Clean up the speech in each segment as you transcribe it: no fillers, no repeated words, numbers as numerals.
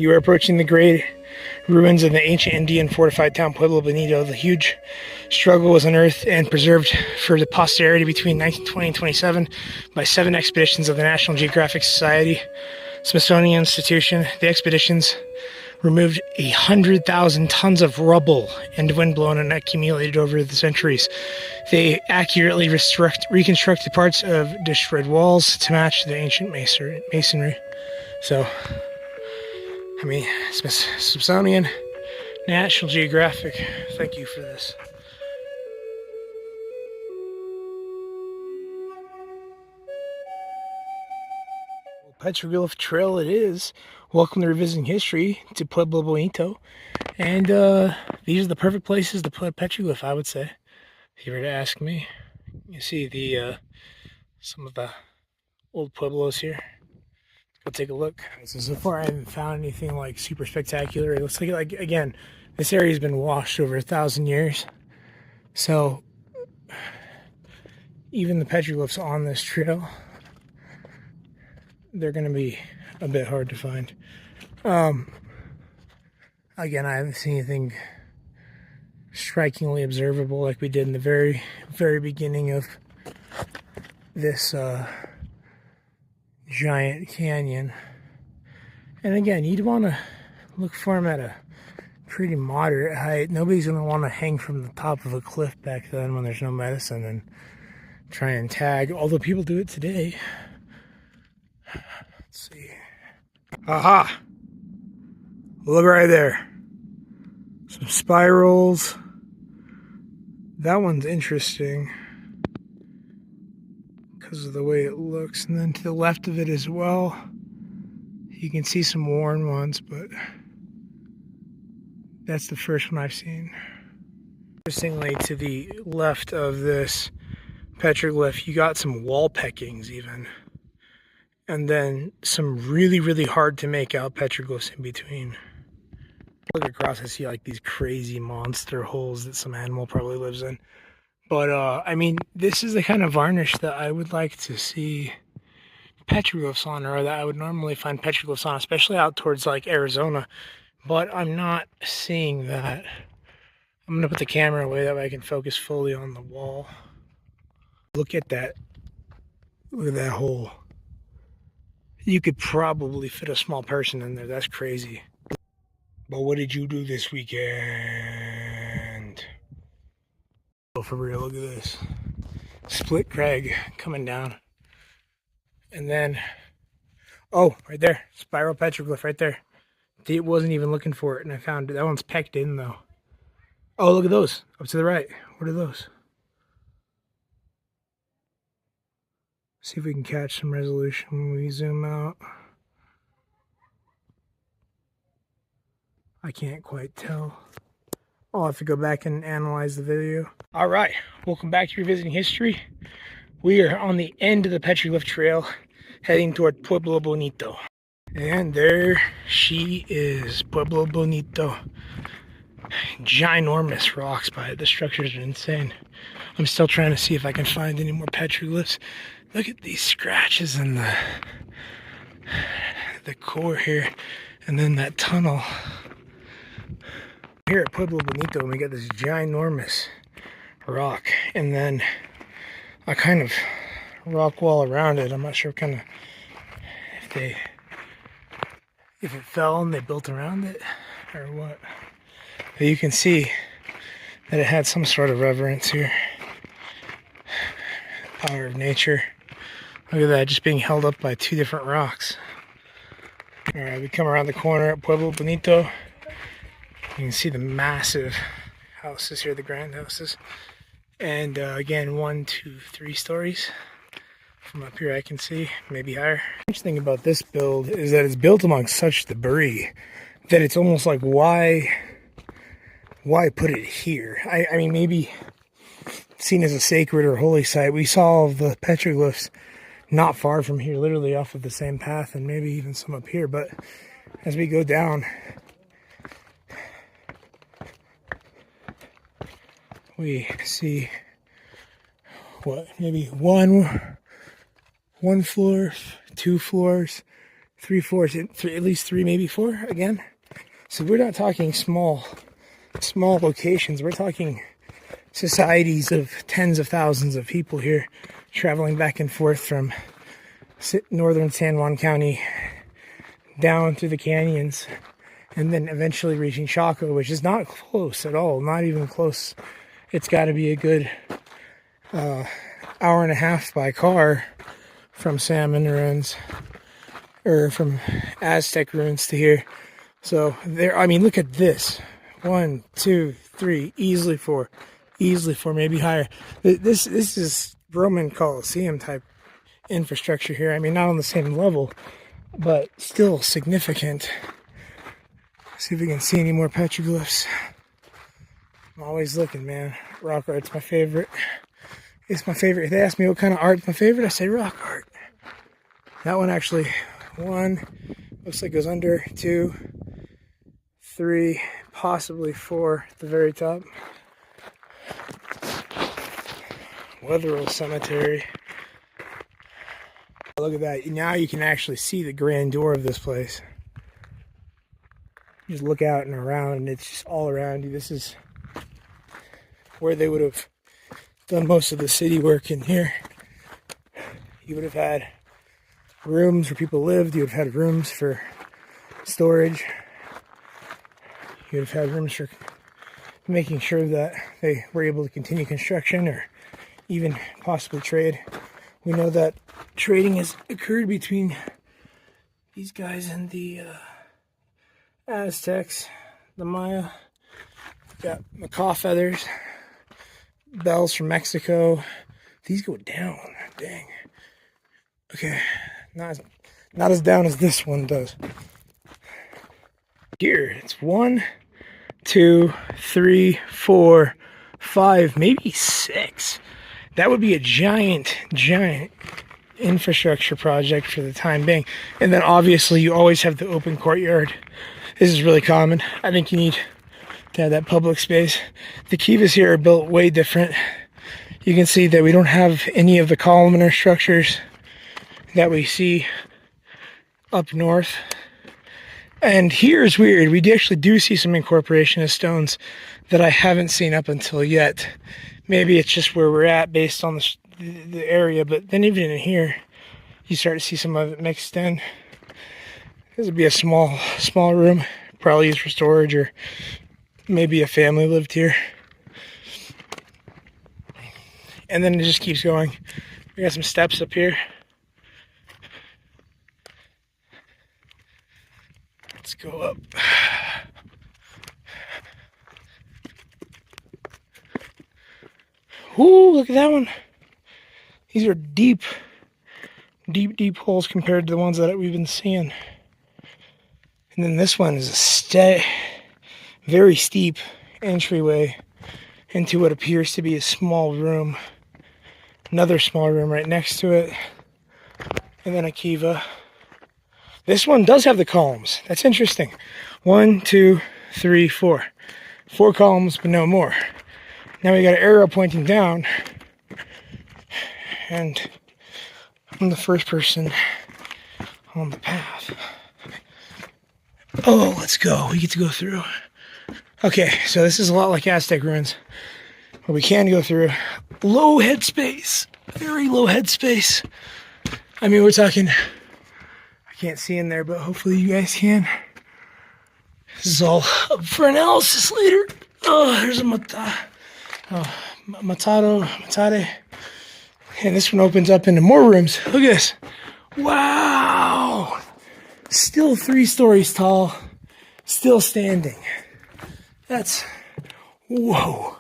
You are approaching the great ruins of the ancient Indian fortified town Pueblo Bonito. The huge struggle was unearthed and preserved for the posterity between 1920 and 27 by 7 expeditions of the National Geographic Society, Smithsonian Institution. The expeditions removed 100,000 tons of rubble and windblown and accumulated over the centuries. They accurately reconstructed parts of destroyed walls to match the ancient masonry. So, I mean, Smithsonian, National Geographic, thank you for this. Petroglyph Trail it is. Welcome to Revisiting History to Pueblo Bonito. And these are the perfect places to put a petroglyph, I would say. If you were to ask me. You see the some of the old pueblos here. Let's go take a look. So far I haven't found anything like super spectacular. It looks like again, this area's been washed over 1,000 years. So even the petroglyphs on this trail, they're going to be a bit hard to find. Again, I haven't seen anything strikingly observable like we did in the very, very beginning of this giant canyon. And again, you'd want to look for them at a pretty moderate height. Nobody's going to want to hang from the top of a cliff back then when there's no medicine and try and tag, although people do it today. Let's see. Aha! Look right there. Some spirals. That one's interesting because of the way it looks. And then to the left of it as well, you can see some worn ones, but that's the first one I've seen. Interestingly, to the left of this petroglyph, you got some wall peckings even. And then some really, really hard to make out petroglyphs in between. Look across, I see like these crazy monster holes that some animal probably lives in. But I mean, this is the kind of varnish that I would like to see petroglyphs on, or that I would normally find petroglyphs on, especially out towards like Arizona. But I'm not seeing that. I'm gonna put the camera away, that way I can focus fully on the wall. Look at that. Look at that hole. You could probably fit a small person in there. That's crazy. But what did you do this weekend? Oh, for real, look at this. Split crag coming down. And then, oh, right there. Spiral petroglyph right there. It wasn't even looking for it, and I found it. That one's pecked in, though. Oh, look at those. Up to the right. What are those? See if we can catch some resolution when we zoom out. I can't quite tell. I'll have to go back and analyze the video. All right, welcome back to Revisiting History. We are on the end of the Petroglyph Trail, heading toward Pueblo Bonito. And there she is, Pueblo Bonito. Ginormous rocks by it. The structures are insane. I'm still trying to see if I can find any more petroglyphs. Look at these scratches in the core here, and then that tunnel. Here at Pueblo Bonito, we got this ginormous rock, and then a kind of rock wall around it. I'm not sure kind of if it fell and they built around it or what. But you can see that it had some sort of reverence here. Power of nature. Look at that, just being held up by 2 different rocks. Alright, we come around the corner at Pueblo Bonito. You can see the massive houses here, the grand houses. And again, 1, 2, 3 stories. From up here I can see, maybe higher. The interesting thing about this build is that it's built amongst such debris that it's almost like, why put it here? I mean, maybe seen as a sacred or holy site. We saw all of the petroglyphs not far from here, literally off of the same path, and maybe even some up here. But as we go down, we see what, maybe one floor, 2 floors, 3 floors, at least 3, maybe 4 again. So we're not talking small locations. We're talking societies of tens of thousands of people here traveling back and forth from northern San Juan County down through the canyons and then eventually reaching Chaco, which is not close at all, not even close. It's got to be a good hour and a half by car from Salmon Ruins or from Aztec Ruins to here. So there, I mean, look at this. 1, 2, 3, easily 4, maybe higher. This is Roman Colosseum type infrastructure here. I mean, not on the same level, but still significant. See if we can see any more petroglyphs. I'm always looking, man. Rock art's my favorite. It's my favorite. If they ask me what kind of art's my favorite, I say rock art. That one actually, 1, looks like it goes under, 2, 3, possibly 4 at the very top. Wetherill Cemetery. Look at that. Now you can actually see the grandeur of this place. You just look out and around and it's just all around you. This is where they would have done most of the city work in here. You would have had rooms where people lived. You would have had rooms for storage. You would have had rooms for making sure that they were able to continue construction or even possibly trade. We know that trading has occurred between these guys and the Aztecs, the Maya. Got macaw feathers, bells from Mexico. These go down, dang. Okay, not as down as this one does. Here, it's 1, 2, 3, 4, 5, maybe 6. That would be a giant infrastructure project for the time being. And then obviously you always have the open courtyard. This is really common. I think you need to have that public space. The kivas here are built way different. You can see that we don't have any of the columnar structures that we see up north. And here's weird. We actually do see some incorporation of stones that I haven't seen up until yet. Maybe it's just where we're at based on the area, but then even in here, you start to see some of it mixed in. This would be a small room, probably used for storage, or maybe a family lived here. And then it just keeps going. We got some steps up here. Let's go up. Ooh, look at that one. These are deep holes compared to the ones that we've been seeing. And then this one is a very steep entryway into what appears to be a small room. Another small room right next to it. And then a kiva. This one does have the columns. That's interesting. 1, 2, 3, 4. 4 columns, but no more. Now we got an arrow pointing down. And I'm the first person on the path. Oh, let's go. We get to go through. Okay, so this is a lot like Aztec Ruins. But we can go through. Low headspace. Very low headspace. I mean, we're talking... I can't see in there, but hopefully you guys can. This is all up for analysis later. Oh, there's a Matade. And this one opens up into more rooms. Look at this. Wow. Still 3 stories tall. Still standing. That's... Whoa.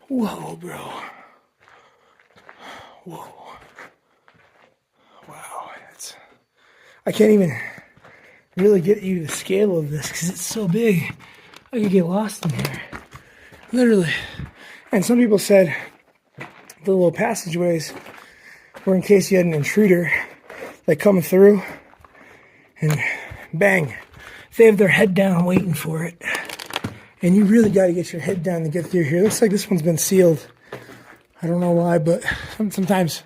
Whoa, bro. Whoa. Wow. I can't even really get you the scale of this because it's so big. I could get lost in here. Literally. And some people said the little passageways were in case you had an intruder like coming through and bang, they have their head down waiting for it. And you really got to get your head down to get through here. Looks like this one's been sealed. I don't know why, but sometimes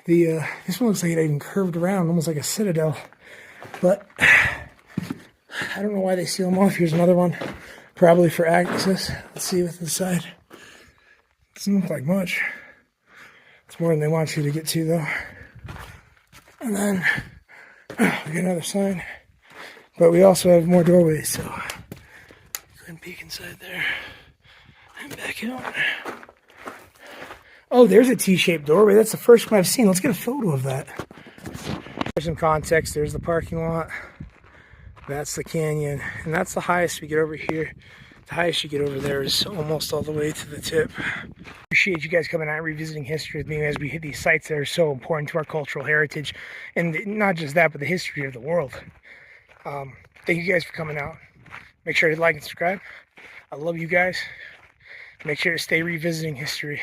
this one looks like it even curved around, almost like a citadel. But I don't know why they seal them off. Here's another one, probably for access. Let's see with this side. Doesn't look like much. It's more than they want you to get to, though. And then we got another sign. But we also have more doorways, so go ahead and peek inside there. And back out. Oh, there's a T-shaped doorway. That's the first one I've seen. Let's get a photo of that. For some context, there's the parking lot. That's the canyon. And that's the highest we get over here. The highest you get over there is almost all the way to the tip. Appreciate you guys coming out and revisiting history with me as we hit these sites that are so important to our cultural heritage. And not just that, but the history of the world. Thank you guys for coming out. Make sure to like and subscribe. I love you guys. Make sure to stay revisiting history.